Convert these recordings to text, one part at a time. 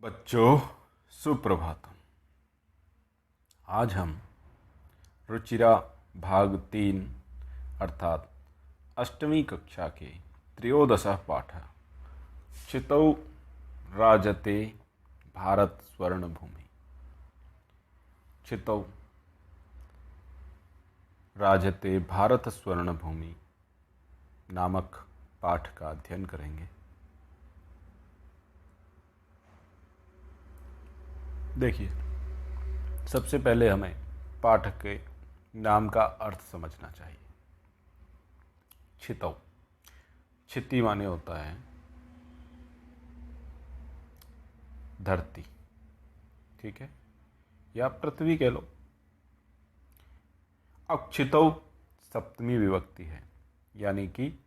बच्चों, सुप्रभातम। आज हम रुचिरा भाग 3 अर्थात अष्टमी कक्षा के त्रयोदश पाठ चितौ राजते भारत स्वर्ण भूमि। चितौ राजते भारत स्वर्ण भूमि नामक पाठ का अध्ययन करेंगे। देखिए, सबसे पहले हमें पाठ के नाम का अर्थ समझना चाहिए। छितौ, छिति माने होता है धरती, ठीक है, या पृथ्वी कह लो। अब छितौ सप्तमी विभक्ति है, यानी कि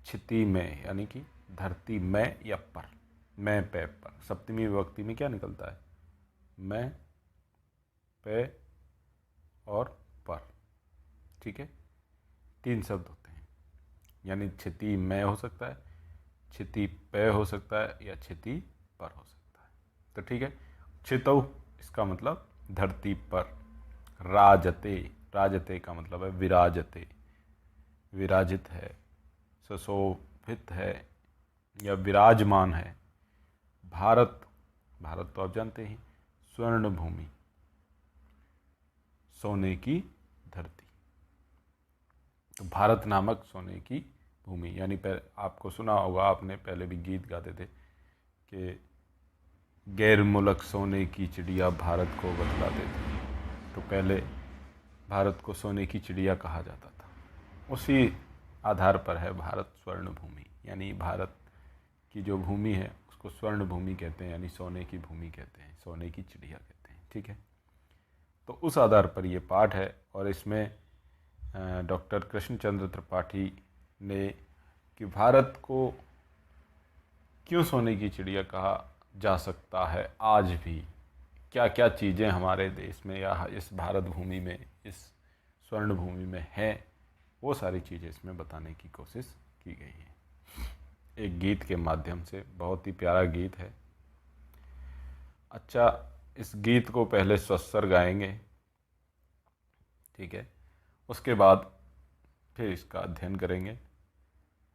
छिति में, यानी कि धरती में या पर, मैं पे पर। सप्तमी विभक्ति में क्या निकलता है? मैं, पे और पर, ठीक है। 3 शब्द होते हैं, यानी छिति में हो सकता है, छिति पे हो सकता है, या छिति पर हो सकता है। तो ठीक है, छितौ इसका मतलब धरती पर। राजते, राजते का मतलब है विराजते, विराजित है, सुशोभित है या विराजमान है। भारत, भारत तो आप जानते हैं, स्वर्ण भूमि, सोने की धरती। तो भारत नामक सोने की भूमि, यानी आपको सुना होगा, आपने पहले भी गीत गाते थे कि गैर मुल्क सोने की चिड़िया भारत को बतलाते थे। तो पहले भारत को सोने की चिड़िया कहा जाता था। उसी आधार पर है भारत स्वर्ण भूमि, यानी भारत की जो भूमि है उसको स्वर्ण भूमि कहते हैं, यानी सोने की भूमि कहते हैं, सोने की चिड़िया कहते हैं, ठीक है। तो उस आधार पर ये पाठ है, और इसमें डॉक्टर कृष्णचंद्र त्रिपाठी ने कि भारत को क्यों सोने की चिड़िया कहा जा सकता है, आज भी क्या क्या चीज़ें हमारे देश में या इस भारत भूमि में, इस स्वर्ण भूमि में हैं, वो सारी चीज़ें इसमें बताने की कोशिश की गई है एक गीत के माध्यम से। बहुत ही प्यारा गीत है। अच्छा, इस गीत को पहले स्वस्वर गाएंगे, ठीक है, उसके बाद फिर इसका अध्ययन करेंगे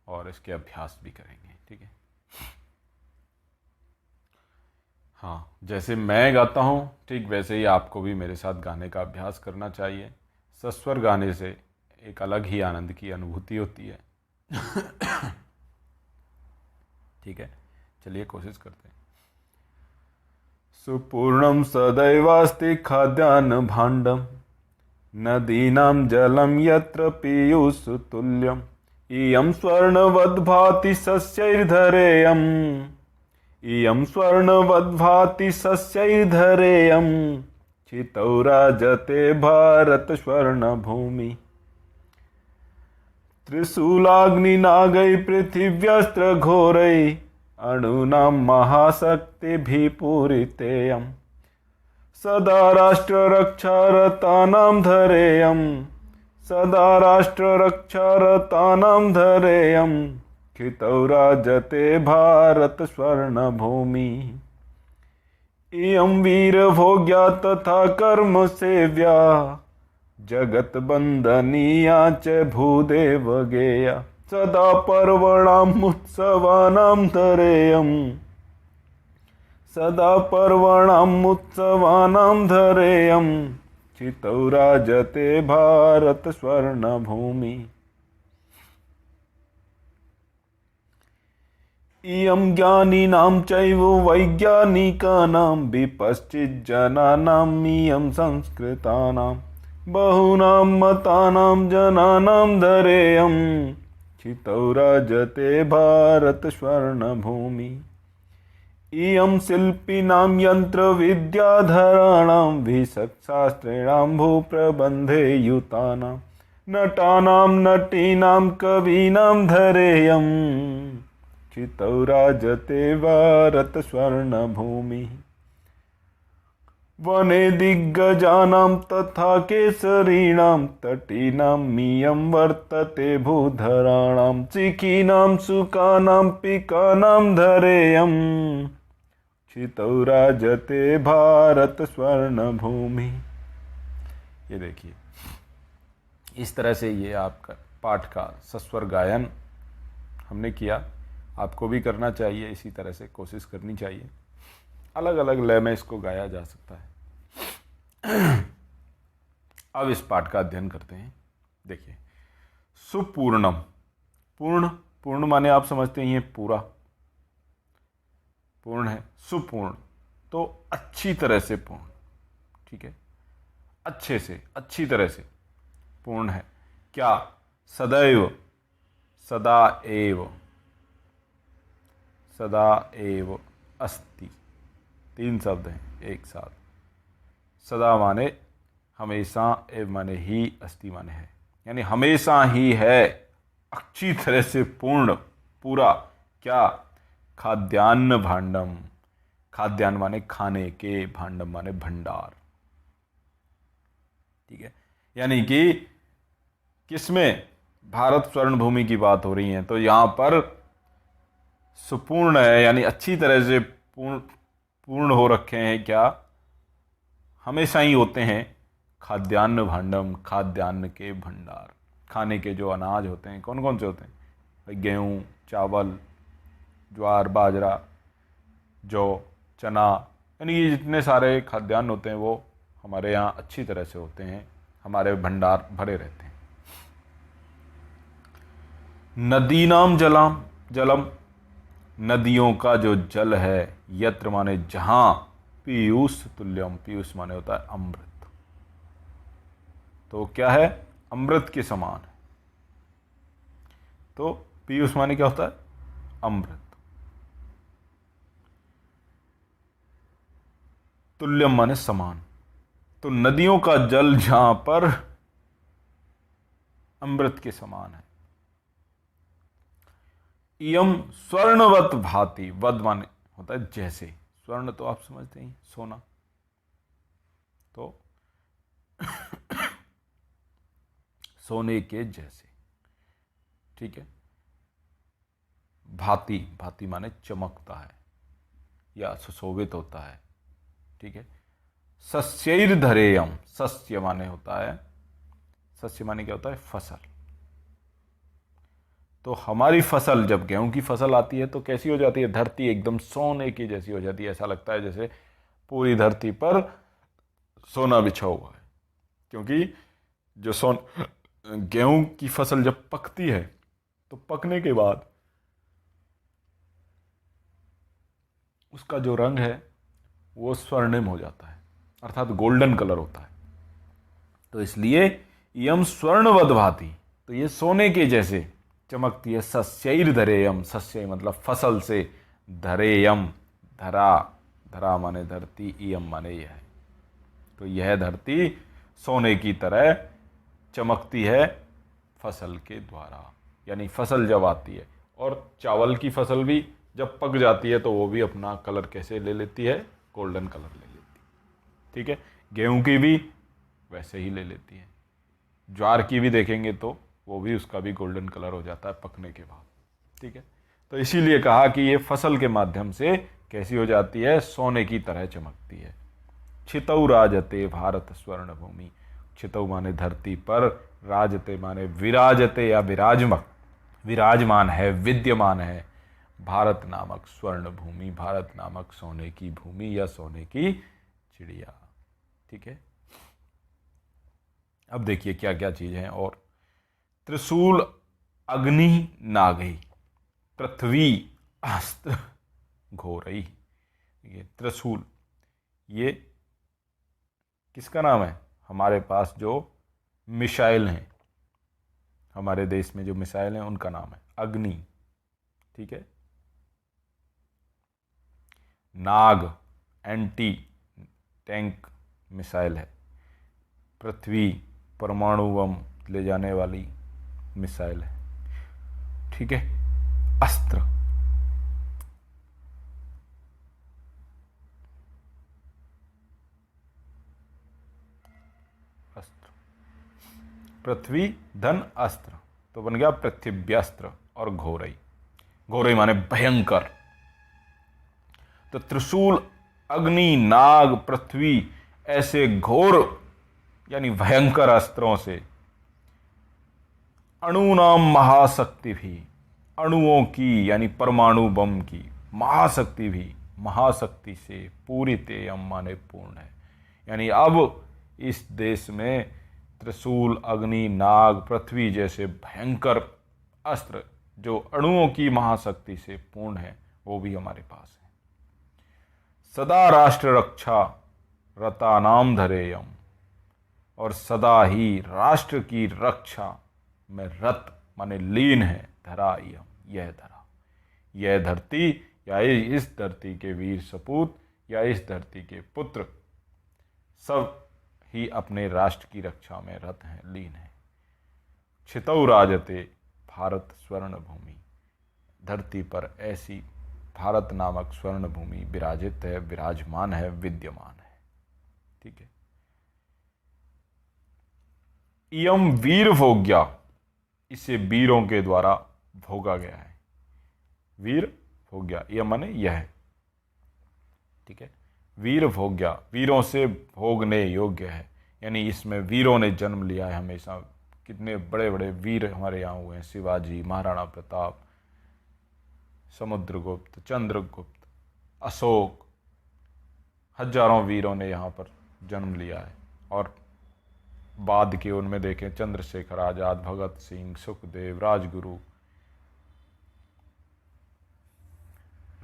और इसके अभ्यास भी करेंगे, ठीक है। हाँ, जैसे मैं गाता हूँ ठीक वैसे ही आपको भी मेरे साथ गाने का अभ्यास करना चाहिए। सस्वर गाने से एक अलग ही आनंद की अनुभूति होती है। ठीक है, चलिए कोशिश करते हैं। सुपूर्णं सदैवास्ति खाद्यान्न भाण्डं, नदीनां जलं यत्र पीयूषतुल्यम्, इयं स्वर्णवद्भाति सस्यैर्धरेयम्, इयं स्वर्णवद्भाति सस्यैर्धरेयम्, छितौ राजते भारत स्वर्णभूमि। त्रिशूलाग्निनागै पृथिव्यस्त्रघोरै, अणूनां महाशक्तिभिः पूरितेयम्, सदा राष्ट्ररक्षारतानां धरेयम्, सदा राष्ट्ररक्षारतानां धरेयम्, छितौ राजते भारत स्वर्णभूमि। इयं वीरभोग्या तथा कर्मसेव्या, जगत्बन्दनीया च भूदेव गेया, सदा पर्वणाम् उत्सवानां धरेयम्, सदा पर्वणाम् उत्सवानां धरेयम्, छितौ राजते भारत स्वर्णभूमि। इयं ज्ञानिनां चैव वैज्ञानिकानां, विपश्चिज्जनानाम्, इयं संस्कृतानां, बहूनां मतानां जनानां धरेयम्, छितौ राजते भारत स्वर्णभूमि। इयं शिल्पिनां यन्त्रविद्याधराणां, विशक्शास्त्रिणां भूप्रबन्धे युतानां, नटानां नटीनां कवीनां धरेयम्, छितौ राजते भारत स्वर्णभूमि। वने दिग्गजानां तथा केसरीणां, तटीनां मियं वर्तते भूधराणां, चिकीनां सुकानां पिकानां धरेयम्, क्षितौ राजते भारत स्वर्ण भूमि। ये देखिए, इस तरह से ये आपका पाठ का सस्वर गायन हमने किया। आपको भी करना चाहिए, इसी तरह से कोशिश करनी चाहिए। अलग अलग लय में इसको गाया जा सकता है। अब इस पाठ का अध्ययन करते हैं। देखिए, सुपूर्णम, पूर्ण, पूर्ण माने आप समझते ही हैं पूरा, पूर्ण है। सुपूर्ण तो अच्छी तरह से पूर्ण, ठीक है, अच्छे से, अच्छी तरह से पूर्ण है। क्या? सदैव, सदा एव, सदा एव अस्ति, तीन शब्द हैं एक साथ। सदा माने हमेशा, एव माने ही, अस्ति माने है, यानी हमेशा ही है, अच्छी तरह से पूर्ण, पूरा। क्या? खाद्यान्न भांडम, खाद्यान्न माने खाने के, भांडम माने भंडार, ठीक है। यानी कि किसमें? भारत स्वर्ण भूमि की बात हो रही है, तो यहां पर सुपूर्ण है, यानी अच्छी तरह से पूर्ण, पूर्ण हो रखे हैं। क्या? हमेशा ही होते हैं। खाद्यान्न भांडम, खाद्यान्न के भंडार, खाने के जो अनाज होते हैं, कौन कौन से होते हैं भाई? गेहूँ, चावल, ज्वार, बाजरा, जौ, चना, यानी ये जितने सारे खाद्यान्न होते हैं वो हमारे यहाँ अच्छी तरह से होते हैं, हमारे भंडार भरे रहते हैं। नदीनाम जलाम, जलम, नदियों का जो जल है, यत्र माने जहां, पीयूष तुल्यम, पीयूष माने होता है अमृत, तो क्या है? अमृत के समान है। तो पीयूष माने क्या होता है? अमृत। तुल्यम माने समान। तो नदियों का जल जहां पर अमृत के समान है। इयम स्वर्णवत भाति, वद माने होता है जैसे, स्वर्ण तो आप समझते हैं सोना, तो सोने के जैसे, ठीक है। भांति, भांति माने चमकता है या सुशोभित होता है, ठीक है। सस्यैर धरेयम, सस्य माने होता है, सस्य माने क्या होता है? फसल। तो हमारी फसल, जब गेहूं की फसल आती है तो कैसी हो जाती है? धरती एकदम सोने की जैसी हो जाती है। ऐसा लगता है जैसे पूरी धरती पर सोना बिछा हुआ है, क्योंकि जो गेहूं की फसल जब पकती है तो पकने के बाद उसका जो रंग है वो स्वर्णिम हो जाता है, अर्थात गोल्डन कलर होता है। तो इसलिए यम स्वर्णवद भाति, तो ये सोने के जैसे चमकती है। सस्यैर धरेयम, सस्य मतलब फसल से, धरेयम धरा, धरा माने धरती, इयम माने यह है, तो यह धरती सोने की तरह चमकती है फसल के द्वारा। यानी फसल जब आती है, और चावल की फसल भी जब पक जाती है तो वो भी अपना कलर कैसे ले लेती है? गोल्डन कलर ले लेती है, ठीक है। गेहूं की भी वैसे ही ले लेती है। ज्वार की भी देखेंगे तो वो भी, उसका भी गोल्डन कलर हो जाता है पकने के बाद, ठीक है। तो इसीलिए कहा कि ये फसल के माध्यम से कैसी हो जाती है? सोने की तरह चमकती है। क्षितौ राजते भारत स्वर्ण भूमि, क्षितौ माने धरती पर, राजते माने विराजते या विराजमान है, विद्यमान है, भारत नामक स्वर्ण भूमि, भारत नामक सोने की भूमि या सोने की चिड़िया, ठीक है। अब देखिए क्या क्या चीज है और। त्रिशूल अग्नि नागई, पृथ्वी अस्त्र घोरई। ये त्रिशूल, ये किसका नाम है? हमारे पास जो मिसाइल हैं, हमारे देश में जो मिसाइल हैं उनका नाम है अग्नि, ठीक है। नाग एंटी टैंक मिसाइल है। पृथ्वी परमाणु बम ले जाने वाली मिसाइल है, ठीक है। अस्त्र, अस्त्र, पृथ्वी धन अस्त्र, तो बन गया पृथ्व्यास्त्र। और घोरई, घोरई माने भयंकर। तो तो त्रिशूल, अग्नि, नाग, पृथ्वी ऐसे घोर यानी भयंकर अस्त्रों से, अणुनाम महाशक्ति भी, अणुओं की यानी परमाणु बम की महाशक्ति भी, महाशक्ति से पूरी तेयम माने पूर्ण है। यानी अब इस देश में त्रिशूल, अग्नि, नाग, पृथ्वी जैसे भयंकर अस्त्र जो अणुओं की महाशक्ति से पूर्ण है वो भी हमारे पास है। सदा राष्ट्र रक्षा रतानाम धरेयम, और सदा ही राष्ट्र की रक्षा में रत माने लीन है धरायम, यह धरा, यह धरती या इस धरती के वीर सपूत या इस धरती के पुत्र सब ही अपने राष्ट्र की रक्षा में रत हैं, लीन है। क्षितौ राजते भारत स्वर्ण भूमि, धरती पर ऐसी भारत नामक स्वर्ण भूमि विराजित है, विराजमान है, विद्यमान है। ठीक है। इयम वीर भोग्या, इसे वीरों के द्वारा भोगा गया है। वीर भोग्या, यह माने यह, ठीक है। वीर भोग्या, वीरों से भोगने योग्य है, यानी इसमें वीरों ने जन्म लिया है हमेशा। कितने बड़े बड़े वीर हमारे यहाँ हुए हैं, शिवाजी, महाराणा प्रताप, समुद्रगुप्त, चंद्रगुप्त, अशोक, हजारों वीरों ने यहाँ पर जन्म लिया है। और बाद के उनमें देखें चंद्रशेखर आजाद, भगत सिंह, सुखदेव, राजगुरु,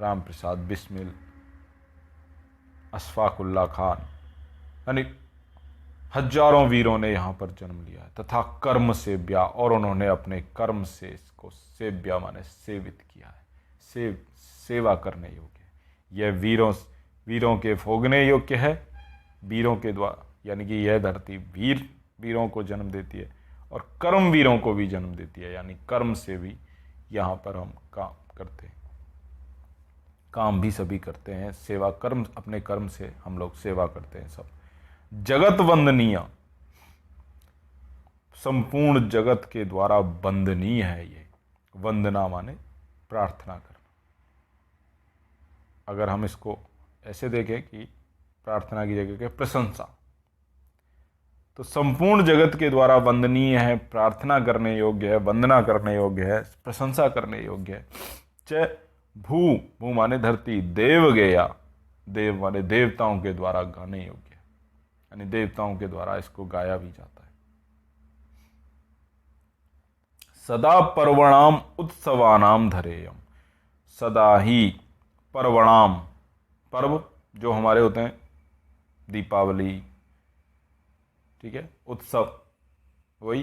राम प्रसाद बिस्मिल, अशफाकुल्ला खान, यानी हजारों वीरों ने यहाँ पर जन्म लिया है। तथा कर्म सेव्या, और उन्होंने अपने कर्म से इसको सेव्या माने सेवित किया है, सेवा करने योग्य। यह वीरों के भोगने योग्य है, वीरों के द्वारा, यानी कि यह धरती वीरों को जन्म देती है और कर्म वीरों को भी जन्म देती है, यानी कर्म से भी यहाँ पर हम काम करते हैं, काम भी सभी करते हैं, सेवा कर्म, अपने कर्म से हम लोग सेवा करते हैं सब। जगत वंदनीय, संपूर्ण जगत के द्वारा वंदनीय है ये। वंदना माने प्रार्थना करना। अगर हम इसको ऐसे देखें कि प्रार्थना की जगह के प्रशंसा, तो संपूर्ण जगत के द्वारा वंदनीय है, प्रार्थना करने योग्य है, वंदना करने योग्य है, प्रशंसा करने योग्य है। च भू माने धरती, देव गया, देव माने देवताओं के द्वारा गाने योग्य है, यानी देवताओं के द्वारा इसको गाया भी जाता है। सदा पर्वणाम उत्सवानाम धरेयम, सदा ही पर्वणाम, पर्व जो हमारे होते हैं, दीपावली, ठीक है, उत्सव, वही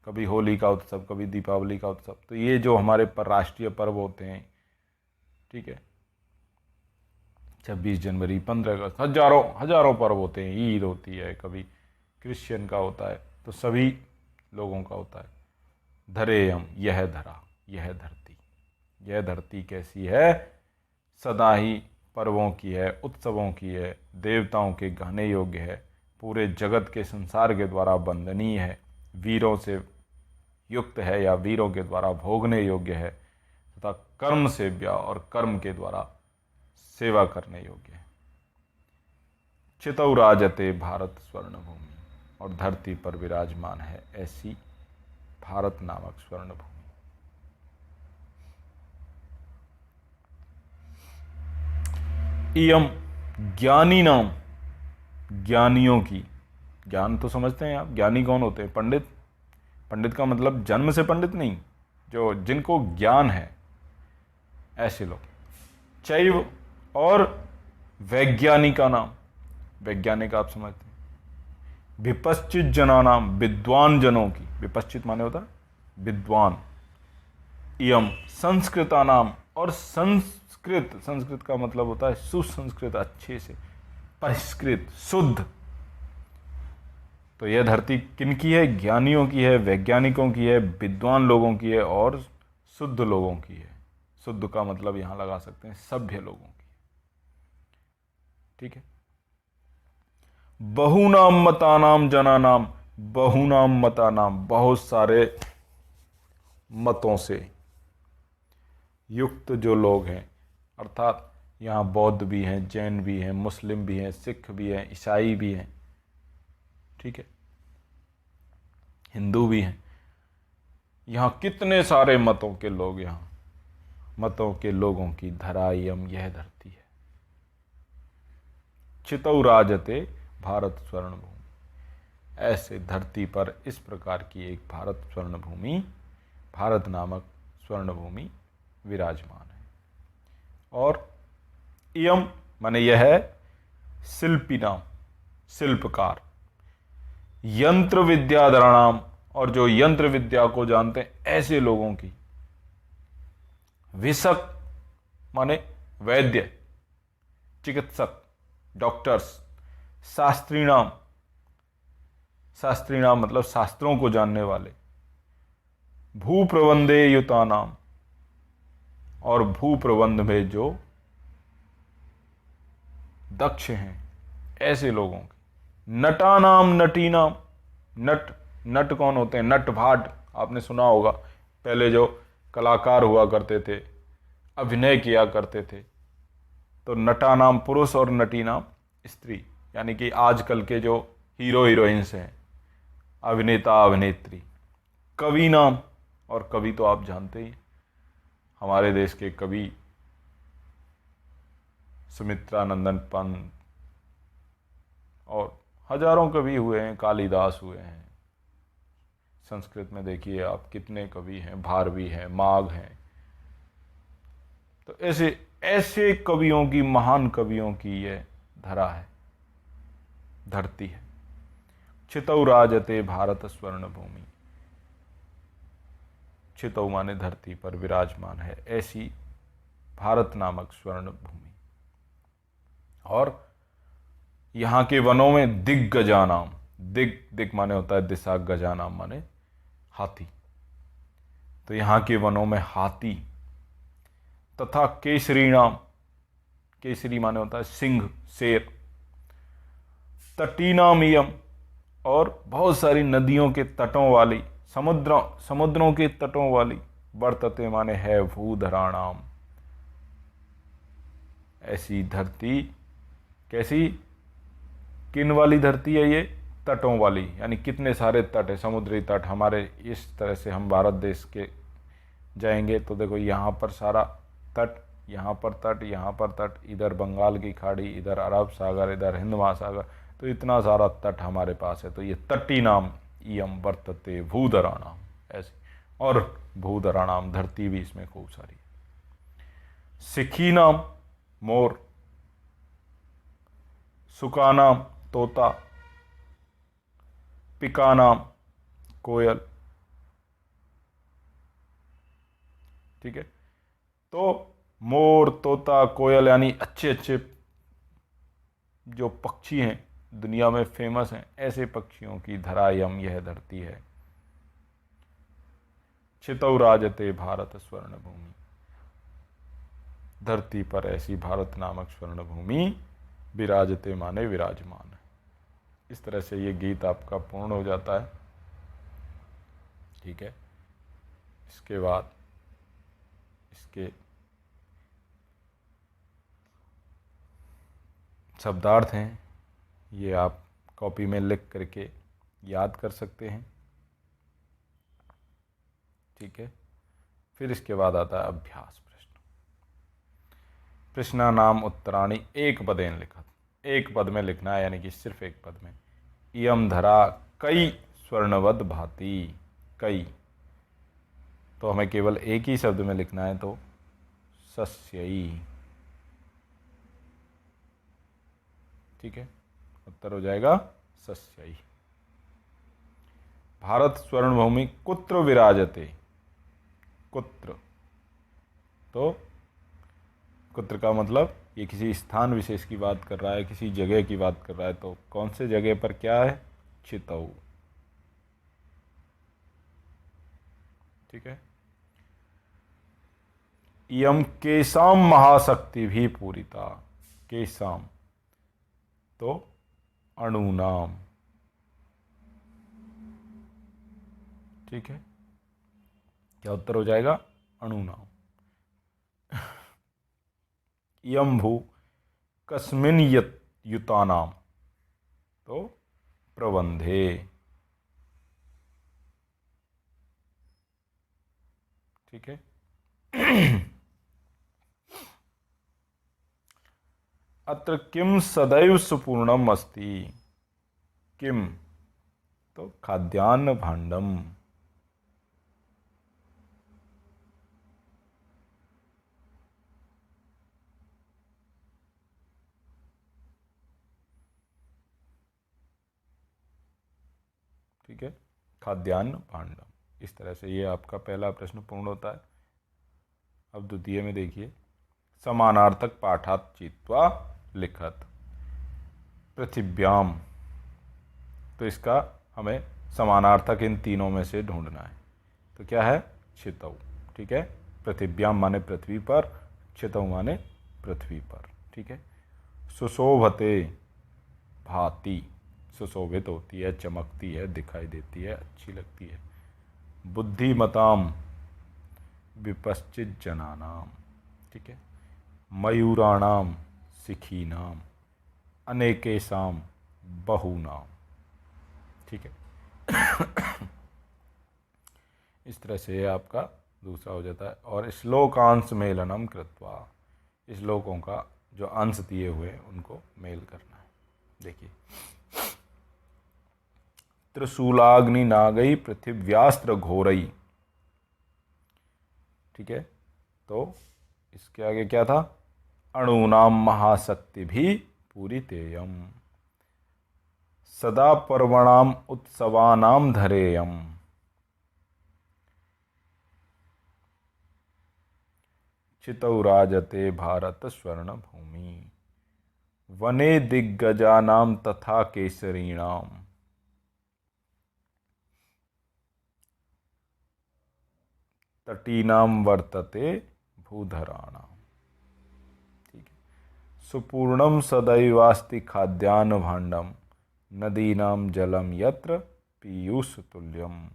कभी होली का उत्सव, कभी दीपावली का उत्सव, तो ये जो हमारे पर राष्ट्रीय पर्व होते हैं, ठीक है, 26 जनवरी, 15 अगस्त, हजारों पर्व होते हैं, ईद होती है, कभी क्रिश्चियन का होता है, तो सभी लोगों का होता है। धरेयम, यह धरा, यह धरती, यह धरती कैसी है? सदा ही पर्वों की है, उत्सवों की है, देवताओं के गाने योग्य है, पूरे जगत के संसार के द्वारा वंदनीय है, वीरों से युक्त है या वीरों के द्वारा भोगने योग्य है, तथा कर्म सेव्या और कर्म के द्वारा सेवा करने योग्य है। चितौ राजते भारत स्वर्ण भूमि, और धरती पर विराजमान है ऐसी भारत नामक स्वर्ण भूमि। इयम ज्ञानी नाम, ज्ञानियों की, ज्ञान तो समझते हैं आप, ज्ञानी कौन होते हैं? पंडित। पंडित का मतलब जन्म से पंडित नहीं, जो जिनको ज्ञान है, ऐसे लोग। चैव, और वैज्ञानिका नाम, वैज्ञानिक आप समझते हैं। विपश्चित जना नाम, विद्वान जनों की, विपश्चित माने होता है विद्वान। इयम संस्कृता नाम, और संस्कृत का मतलब होता है सुसंस्कृत, अच्छे से परिष्कृत, शुद्ध। तो यह धरती किनकी है? ज्ञानियों की है, वैज्ञानिकों की है, विद्वान लोगों की है और शुद्ध लोगों की है। शुद्ध का मतलब यहां लगा सकते हैं सभ्य लोगों की, ठीक है। बहुनाम मतानाम जनानाम, बहुनाम मतानाम, बहुत सारे मतों से युक्त जो लोग हैं, अर्थात यहाँ बौद्ध भी हैं, जैन भी हैं, मुस्लिम भी हैं, सिख भी हैं, ईसाई भी हैं, ठीक है, हिंदू भी हैं। यहाँ कितने सारे मतों के लोग, यहाँ मतों के लोगों की धरा यम यह धरती है। चितौ राजते भारत स्वर्ण भूमि। ऐसे धरती पर इस प्रकार की एक भारत स्वर्ण भूमि, भारत नामक स्वर्ण भूमि विराजमान है। और इयम माने यह है शिल्पी नाम, शिल्पकार, यंत्र विद्याधराणाम, और जो यंत्र विद्या को जानते हैं ऐसे लोगों की, विशक माने वैद्य, चिकित्सक, डॉक्टर्स, शास्त्री नाम, शास्त्री नाम मतलब शास्त्रों को जानने वाले, भूप्रबंधे युता नाम, और भूप्रबंध में जो दक्ष हैं ऐसे लोगों की, नटा नाम, नटी नाम, नट, नट कौन होते हैं? नट भाट, आपने सुना होगा, पहले जो कलाकार हुआ करते थे, अभिनय किया करते थे, तो नटा नाम पुरुष और नटी नाम स्त्री, यानी कि आजकल के जो हीरो हीरोइंस हैं, अभिनेता अभिनेत्री। कवि नाम, और कवि तो आप जानते ही, हमारे देश के कवि सुमित्रानंदन पंत, और हजारों कवि हुए हैं, कालिदास हुए हैं। संस्कृत में देखिए आप कितने कवि हैं, भारवी हैं, माघ हैं। तो ऐसे ऐसे कवियों की, महान कवियों की यह धरा है, धरती है। चितौ राजते भारत स्वर्ण भूमि, चितौ माने धरती पर विराजमान है ऐसी भारत नामक स्वर्ण भूमि। और यहाँ के वनों में दिग्गजानाम, दिग दिग माने होता है दिशा, गजानाम माने हाथी, तो यहाँ के वनों में हाथी, तथा केसरी नाम, केसरी माने होता है सिंह, शेर, तटीनामियम, और बहुत सारी नदियों के तटों वाली, समुद्रों के तटों वाली, वर्तते माने है भूधराणाम, ऐसी धरती। कैसी, किन वाली धरती है ये? तटों वाली, यानी कितने सारे तट है, समुद्री तट हमारे। इस तरह से हम भारत देश के जाएंगे तो देखो यहाँ पर सारा तट, यहाँ पर तट, यहाँ पर तट, इधर बंगाल की खाड़ी, इधर अरब सागर, इधर हिंद महासागर, तो इतना सारा तट हमारे पास है। तो ये तटी नाम इयम वर्तते भूधराणाम, ऐसे। और भूधराणाम धरती भी इसमें खूब सारी। सिखी नाम मोर, सुकानाम तोता, पिकानाम कोयल, ठीक है। तो मोर, तोता, कोयल यानी अच्छे अच्छे जो पक्षी हैं, दुनिया में फेमस हैं, ऐसे पक्षियों की धरा यम यह धरती है। चितौ राजते भारत स्वर्ण भूमि, धरती पर ऐसी भारत नामक स्वर्ण भूमि विराजते माने विराजमान है। इस तरह से ये गीत आपका पूर्ण हो जाता है, ठीक है। इसके बाद इसके शब्दार्थ हैं, ये आप कॉपी में लिख करके याद कर सकते हैं, ठीक है। फिर इसके बाद आता है अभ्यास प्रश्न। प्रश्ना नाम उत्तराणी एक पदेन लिखत, एक पद में लिखना है, यानी कि सिर्फ एक पद में। इयम धरा कई स्वर्णवद भांति, कई, तो हमें केवल एक ही शब्द में लिखना है, तो सस्यई, ठीक है। उत्तर हो जाएगा सस्यई। भारत स्वर्ण भूमि कुत्र विराजते, कुत्र, तो कुत्र का मतलब ये किसी स्थान विशेष की बात कर रहा है, किसी जगह की बात कर रहा है। तो कौन से जगह पर क्या है? चितौ, ठीक है। इयम केशाम महाशक्ति भी पूरिता, केशाम तो अणुनाम, ठीक है। क्या उत्तर हो जाएगा? अणुनाम। इयं भू कस्मिन् युतानाम, तो प्रबंधे। ठीक है। अत्र किम सदैव सुपूर्णम अस्ति। किम, तो खाद्यान्न भांडम। ठीक है, खाद्यान्न भांडम। इस तरह से ये आपका पहला प्रश्न पूर्ण होता है। अब द्वितीय में देखिए, समानार्थक पाठात चित्वा लिखत पृथिव्याम, तो इसका हमें समानार्थक इन तीनों में से ढूंढना है। तो क्या है, क्षितौ। ठीक है, पृथिव्याम माने पृथ्वी पर, क्षितौ माने पृथ्वी पर। ठीक है। सुशोभते, भाति, सुशोभित होती है, चमकती है, दिखाई देती है, अच्छी लगती है। बुद्धिमताम, विपश्चित जनानाम। ठीक है। मयूराणाम, सिखीनाम। अनेकेशाम, बहुनाम। ठीक है। इस तरह से आपका दूसरा हो जाता है। और श्लोकांश मेलनम कृत्वा, श्लोकों का जो अंश दिए हुए हैं उनको मेल करना है। देखिए, त्रिशूलाग्नि नागई पृथिव्यास्त्र घोरई। ठीक है, तो इसके आगे क्या था, अणुनाम महाशक्ति भी पूरी तेयम, सदा पर्वणाम उत्सवानाम धरेयम। चितौ राजते भारत स्वर्ण भूमि, वने दिग्गजानाम तथा केसरीणाम। तटीनाम वर्तते भूधराणाम। ठीक है। सुपूर्णम सदैवास्ति खाद्यान्न भांडम, नदीनाम जलम यत्र पीयूष तुल्यम।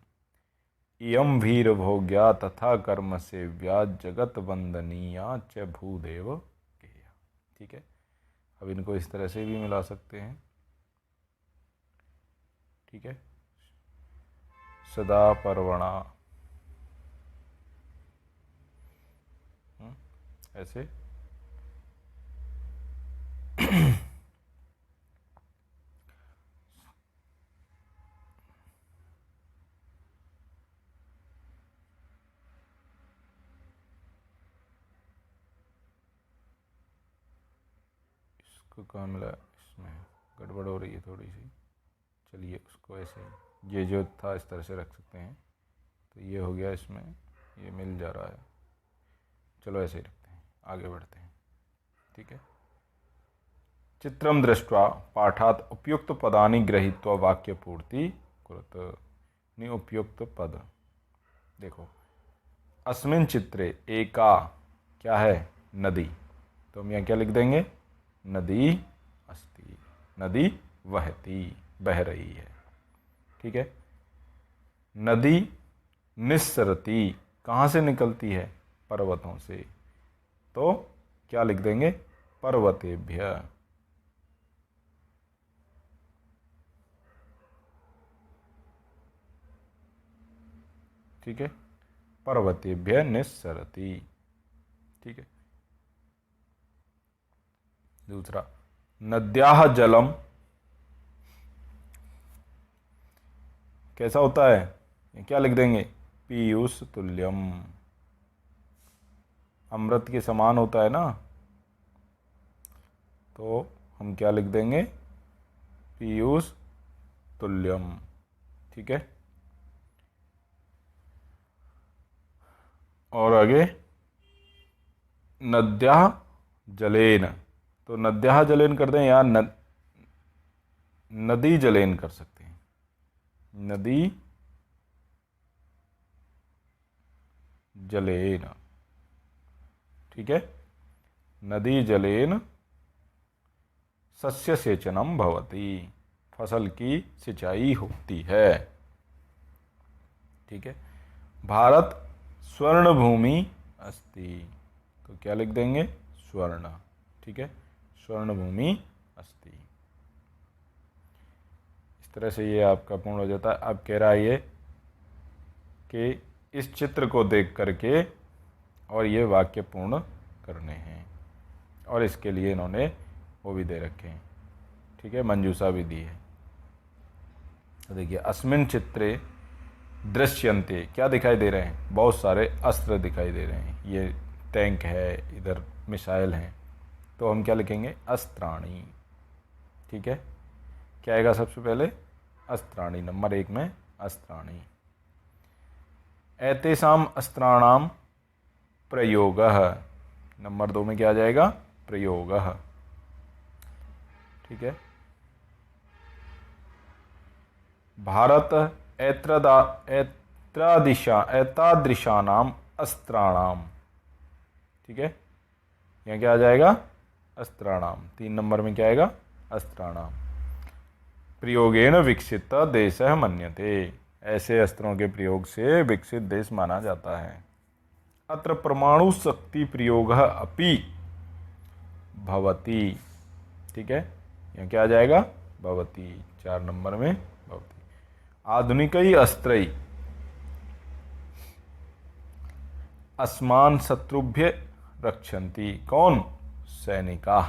इयं भीर भोग्या तथा कर्म सेव्या जगत वंदनीया च भूदेव गेया। ठीक है। अब इनको इस तरह से भी मिला सकते हैं। ठीक है, सदा पर्वणा, ऐसे। इसको कहाँ मिला, इसमें गड़बड़ हो रही है थोड़ी सी। चलिए उसको ऐसे, ये जो था इस तरह से रख सकते हैं। तो ये हो गया, इसमें ये मिल जा रहा है। चलो ऐसे ही रखते हैं, आगे बढ़ते हैं। ठीक है। चित्रम दृष्ट्वा पाठात उपयुक्त पदानि गृहीत्वा वाक्य पूर्ति कुरुत। नहीं, उपयुक्त पद देखो, अस्मिन चित्रे एका क्या है, नदी। तो हम यहाँ क्या लिख देंगे, नदी अस्ति, नदी वहती, बह रही है। ठीक है। नदी निस्सरती, कहाँ से निकलती है, पर्वतों से। तो क्या लिख देंगे, पर्वतेभ्य। ठीक है, पर्वतेभ्य निस्सरति। ठीक है। दूसरा, नद्याः जलम कैसा होता है, ये क्या लिख देंगे, पीयूष तुल्यम, अमृत के समान होता है ना। तो हम क्या लिख देंगे, पीयूष तुल्यम। ठीक है। और आगे, नद्याः जलेन, तो नद्याः जलेन कर दें, या नदी जलेन कर सकते हैं, नदी जलेन। ठीक है। नदी जलेन सस्य सेचनम भवति, फसल की सिंचाई होती है। ठीक है। भारत स्वर्ण भूमि अस्ति, तो क्या लिख देंगे, स्वर्ण। ठीक है, स्वर्णभूमि अस्ति। इस तरह से ये आपका पूर्ण हो जाता है। अब कह रहा है ये कि इस चित्र को देख करके और ये वाक्य पूर्ण करने हैं, और इसके लिए इन्होंने वो भी दे रखे हैं, ठीक है, मंजूषा भी दी है। तो देखिए, अस्मिन चित्रे दृश्यन्ते, क्या दिखाई दे रहे हैं? बहुत सारे अस्त्र दिखाई दे रहे हैं। ये टैंक है, इधर मिसाइल हैं, तो हम क्या लिखेंगे? अस्त्राणी। ठीक है, क्या आएगा सबसे पहले? अस्त्राणी। नंबर 1 में अस्त्राणी। एतेषाम अस्त्राणाम प्रयोगः। नंबर 2 में क्या आ जाएगा? प्रयोगः। ठीक है, भारत एतादृशानाम अस्त्राणाम। ठीक है, यहाँ क्या आ जाएगा? अस्त्राणाम। 3 नंबर में क्या आएगा? अस्त्राणाम। प्रयोगेण विकसित देशः मन्यते। ऐसे अस्त्रों के प्रयोग से विकसित देश माना जाता है। अत्र परमाणु शक्ति प्रयोगः अपि भवति। ठीक है, यहाँ क्या आ जाएगा? भवति। 4 नंबर में भवति। आधुनिकै अस्त्रै अस्मान् शत्रुभ्य रक्षन्ति। कौन? सैनिका।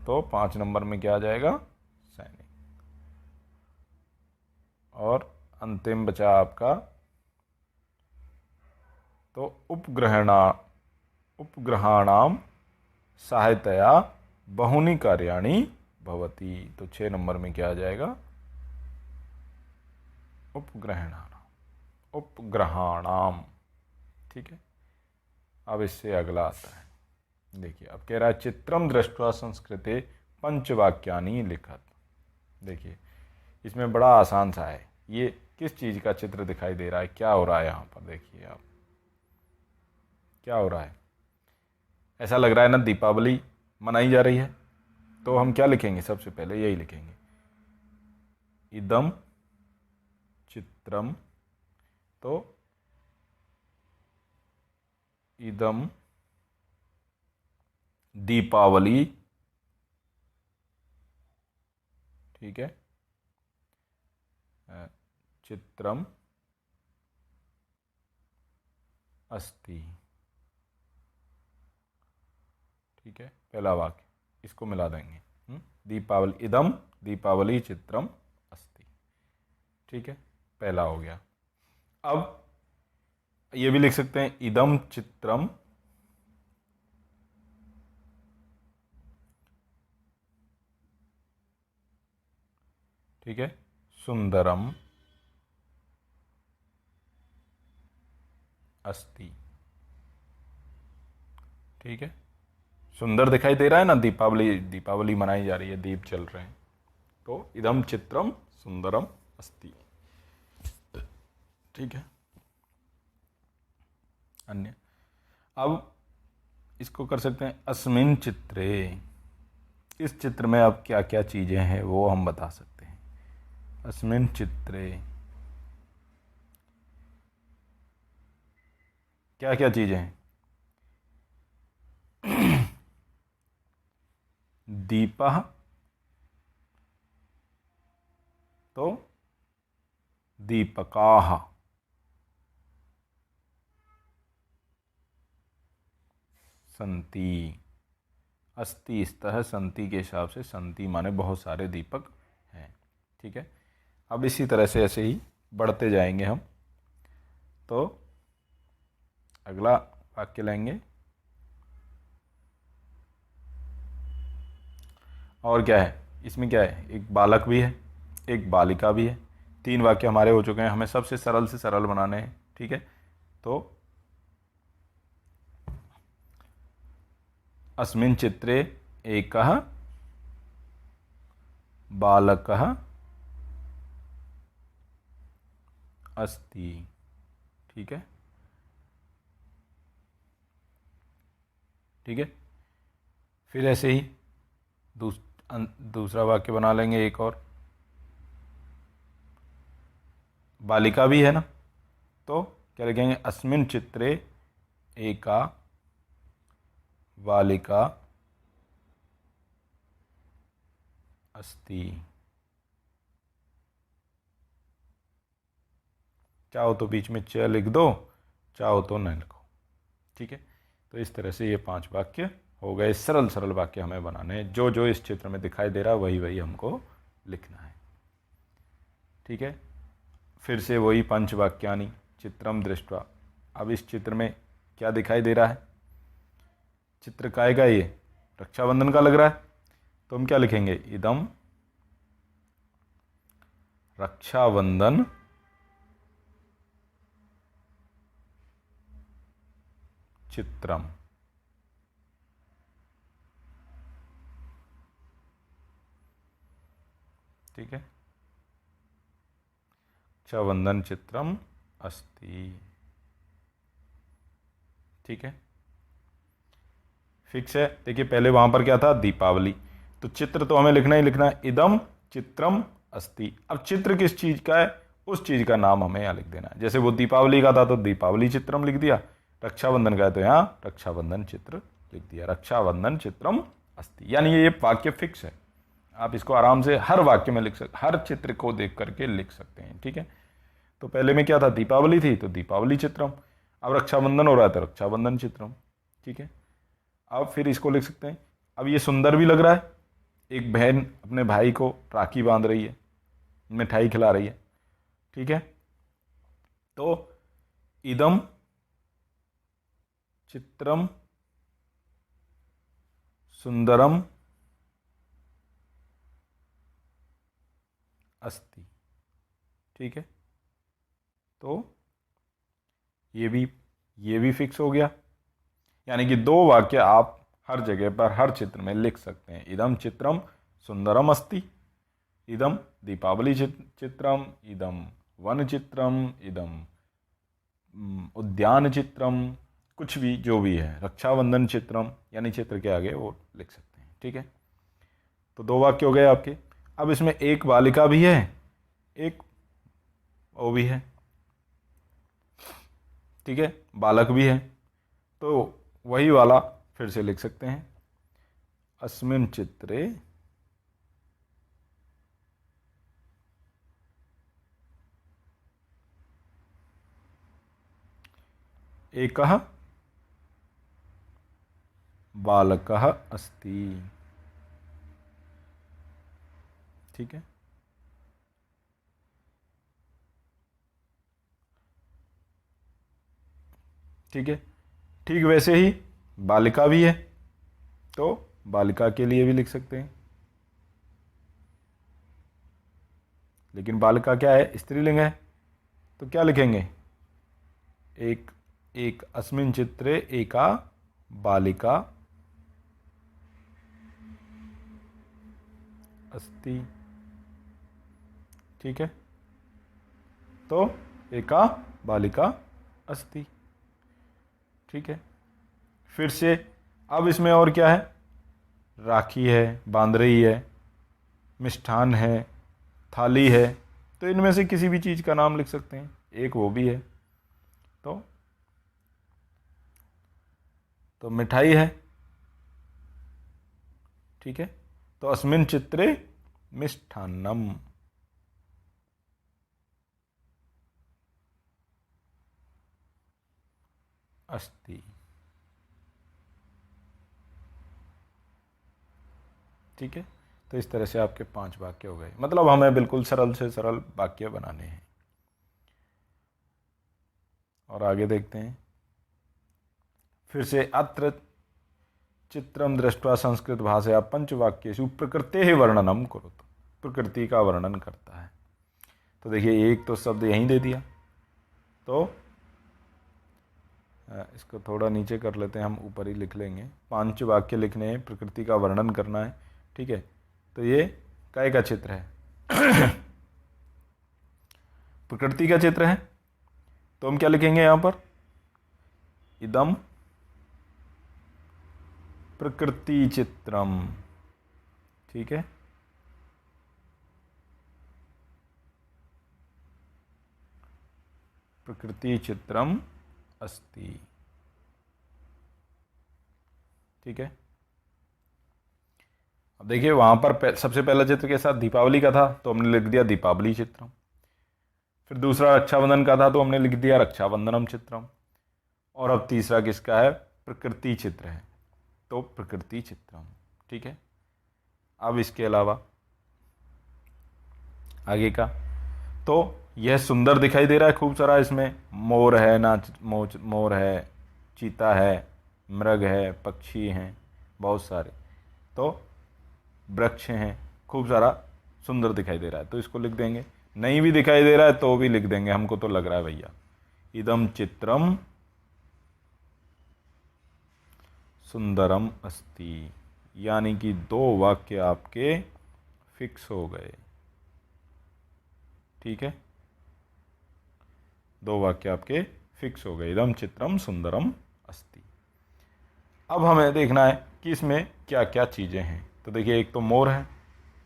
तो 5 नंबर में क्या आ जाएगा? सैनिक। और अंतिम बचा आपका तो उपग्रहाणाम सहायतया बहुनी कार्याणि भवति। तो 6 नंबर में क्या आ जाएगा? उपग्रहाणाम। ठीक है, अब इससे अगला आता है। देखिए, अब कह रहा है चित्रम दृष्ट्वा संस्कृते पंचवाक्यानि लिखत। देखिए, इसमें बड़ा आसान सा है। ये किस चीज़ का चित्र दिखाई दे रहा है? क्या हो रहा है यहाँ पर? देखिए आप, क्या हो रहा है? ऐसा लग रहा है ना दीपावली मनाई जा रही है। तो हम क्या लिखेंगे? सबसे पहले यही लिखेंगे, इदम चित्रम। तो इदम दीपावली। ठीक है, चित्रम अस्ति। ठीक है, पहला वाक्य इसको मिला देंगे। दीपावली, इदम दीपावली चित्रम अस्ति। ठीक है, पहला हो गया। अब ये भी लिख सकते हैं, इदम चित्रम ठीक है सुंदरम अस्ति। ठीक है, सुंदर दिखाई दे रहा है ना, दीपावली मनाई जा रही है, दीप जल रहे हैं। तो इदम चित्रम सुंदरम अस्ति। ठीक है, अन्य। अब इसको कर सकते हैं अस्मिन चित्रे। इस चित्र में अब क्या क्या चीजें हैं वो हम बता सकते हैं। अस्मिन चित्रे क्या क्या चीजें हैं? दीपः, तो दीपकाः। संति, अस्ति स्तः संति के हिसाब से संति माने बहुत सारे दीपक हैं। ठीक है, अब इसी तरह से ऐसे ही बढ़ते जाएंगे हम। तो अगला वाक्य लेंगे, और क्या है इसमें? क्या है? एक बालक भी है, एक बालिका भी है। 3 वाक्य हमारे हो चुके हैं। हमें सबसे सरल से सरल बनाने हैं। ठीक है, तो अस्मिन् चित्रे एकः बालकः अस्ति। ठीक है, ठीक है, फिर ऐसे ही दूसरा वाक्य बना लेंगे एक और। बालिका भी है ना, तो क्या लिखेंगे? अस्मिन् चित्रे एका बालिका अस्ति। चाहो तो बीच में च लिख दो, चाहो तो न लिखो। ठीक है, तो इस तरह से ये 5 वाक्य हो गए। सरल सरल वाक्य हमें बनाने हैं, जो जो इस चित्र में दिखाई दे रहा है वही वही हमको लिखना है। ठीक है, फिर से वही पंचवाक्यानि चित्रम दृष्ट्वा। अब इस चित्र में क्या दिखाई दे रहा है? चित्र काय का? ये रक्षाबंधन का लग रहा है, तो हम क्या लिखेंगे? इदम रक्षाबंधन चित्रम। ठीक है, रक्षाबंधन चित्रम अस्ति। ठीक है, फिक्स है। देखिए पहले वहां पर क्या था? दीपावली। तो चित्र तो हमें लिखना ही लिखना है, इदम चित्रम अस्ति। अब चित्र किस चीज का है, उस चीज का नाम हमें यहां लिख देना है। जैसे वो दीपावली का था तो दीपावली चित्रम लिख दिया, रक्षाबंधन का है तो यहां रक्षाबंधन चित्र लिख दिया, रक्षाबंधन चित्रम अस्ति। यानी ये वाक्य फिक्स है, आप इसको आराम से हर वाक्य में लिख सकते, हर चित्र को देख करके लिख सकते हैं। ठीक है, तो पहले में क्या था? दीपावली थी तो दीपावली चित्रम। अब रक्षाबंधन हो रहा है तो रक्षाबंधन चित्रम। ठीक है, अब फिर इसको लिख सकते हैं। अब ये सुंदर भी लग रहा है, एक बहन अपने भाई को राखी बांध रही है, मिठाई खिला रही है। ठीक है, तो इदम चित्रम सुंदरम अस्ति। ठीक है, तो ये भी फिक्स हो गया। यानी कि 2 वाक्य आप हर जगह पर हर चित्र में लिख सकते हैं। इदम चित्रम सुंदरम अस्ति, इदम दीपावली चित्रम, इदम वन चित्रम, इदम उद्यान चित्रम, कुछ भी जो भी है, रक्षाबंधन चित्रम, यानी चित्र के आगे वो लिख सकते हैं। ठीक है, तो 2 वाक्य हो गए आपके। अब इसमें एक बालिका भी है, एक वो भी है। ठीक है, बालक भी है, तो वही वाला फिर से लिख सकते हैं। अस्मिन् चित्रे एकः बालकः अस्ति। ठीक है, ठीक है, ठीक वैसे ही बालिका भी है, तो बालिका के लिए भी लिख सकते हैं। लेकिन बालिका क्या है? स्त्रीलिंग है, तो क्या लिखेंगे? एक एक अस्मिन् चित्रे एका बालिका अस्ति। ठीक है, तो एका बालिका अस्ति। ठीक है, फिर से अब इसमें और क्या है? राखी है, बांध रही है, मिष्ठान है, थाली है, तो इनमें से किसी भी चीज़ का नाम लिख सकते हैं। एक वो भी है, तो मिठाई है। ठीक है, तो अस्मिन् चित्रे मिष्ठान्नम। अस्ति। ठीक है, तो इस तरह से आपके 5 वाक्य हो गए। मतलब हमें बिल्कुल सरल से सरल वाक्य बनाने हैं। और आगे देखते हैं, फिर से अत्र चित्रम दृष्ट्वा संस्कृत भाषया पंचवाक्येषु प्रकृतेः वर्णनम करोतु। प्रकृति का वर्णन करता है। तो देखिए एक तो शब्द यहीं दे दिया, तो इसको थोड़ा नीचे कर लेते हैं, हम ऊपर ही लिख लेंगे। 5 वाक्य लिखने हैं, प्रकृति का वर्णन करना है। ठीक है, तो ये काय का चित्र है? प्रकृति का चित्र है, तो हम क्या लिखेंगे यहां पर? इदम प्रकृति चित्रम। ठीक है, प्रकृति चित्रम अस्ति। ठीक है, अब देखिए वहाँ पर सबसे पहला चित्र के साथ दीपावली का था तो हमने लिख दिया दीपावली चित्रम। फिर दूसरा रक्षाबंधन का था तो हमने लिख दिया रक्षाबंधनम चित्रम। और अब तीसरा किसका है? प्रकृति चित्र है तो प्रकृति चित्रम। ठीक है। अब इसके अलावा आगे का, तो यह सुंदर दिखाई दे रहा है खूब सारा, इसमें मोर है, मोर है, चीता है, मृग है, पक्षी हैं बहुत सारे, तो वृक्ष हैं, खूब सारा सुंदर दिखाई दे रहा है तो इसको लिख देंगे। नहीं भी दिखाई दे रहा है तो भी लिख देंगे, हमको तो लग रहा है भैया। इदम चित्रम सुंदरम अस्ति, यानी कि 2 वाक्य आपके फिक्स हो गए। ठीक है, 2 वाक्य आपके फिक्स हो गए, इदम चित्रम सुंदरम अस्ति। अब हमें देखना है कि इसमें क्या क्या चीज़ें हैं। तो देखिए एक तो मोर है,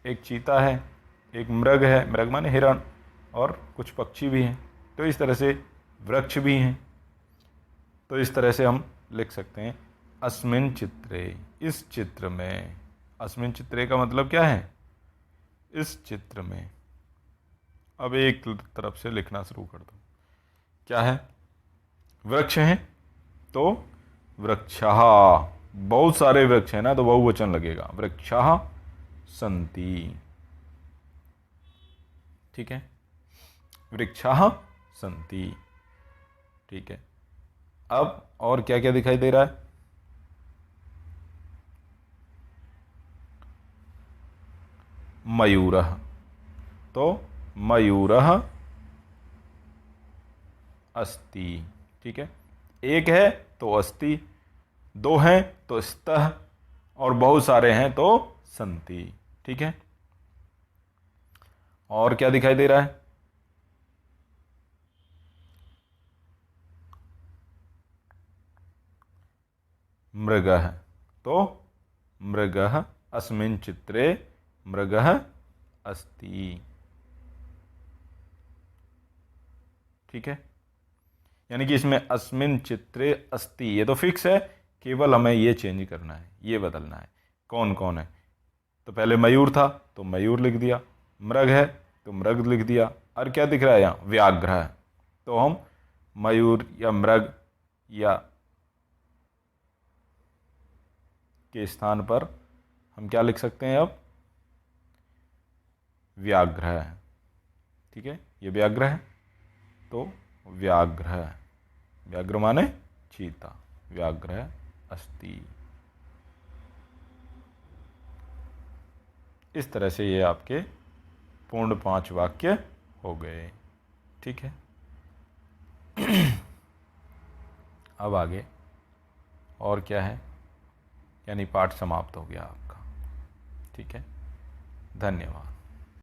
एक चीता है, एक मृग है, मृग माने हिरण, और कुछ पक्षी भी हैं। तो इस तरह से वृक्ष भी हैं। तो इस तरह से हम लिख सकते हैं अस्मिन चित्रे, इस चित्र में। अस्मिन चित्रे का मतलब क्या है? इस चित्र में। अब एक तरफ से लिखना शुरू कर दो। क्या है? वृक्ष हैं तो वृक्षः, बहुत सारे वृक्ष हैं ना तो बहुवचन लगेगा, वृक्षः सन्ति। ठीक है, वृक्षः सन्ति। ठीक है। अब और क्या क्या दिखाई दे रहा है? मयूरः, तो मयूरः अस्ति। ठीक है, एक है तो अस्ति, 2 हैं तो स्तः, और बहुत सारे हैं तो सन्ति। ठीक है। और क्या दिखाई दे रहा है? मृगः, तो मृगः, अस्मिन् चित्रे मृगः अस्ति। ठीक है, यानी कि इसमें अस्मिन् चित्रे अस्ति ये तो फिक्स है, केवल हमें ये चेंज करना है, ये बदलना है कौन कौन है। तो पहले मयूर था तो मयूर लिख दिया, मृग है तो मृग लिख दिया, और क्या दिख रहा है यहाँ? व्याघ्र है, तो हम मयूर या मृग या के स्थान पर हम क्या लिख सकते हैं अब? व्याघ्र है। ठीक है, ये व्याघ्र है तो व्याघ्र, व्याघ्र माने चीता, व्याघ्र अस्ति। इस तरह से ये आपके पूर्ण 5 वाक्य हो गए। ठीक है। अब आगे और क्या है, यानी पाठ समाप्त हो गया आपका। ठीक है, धन्यवाद।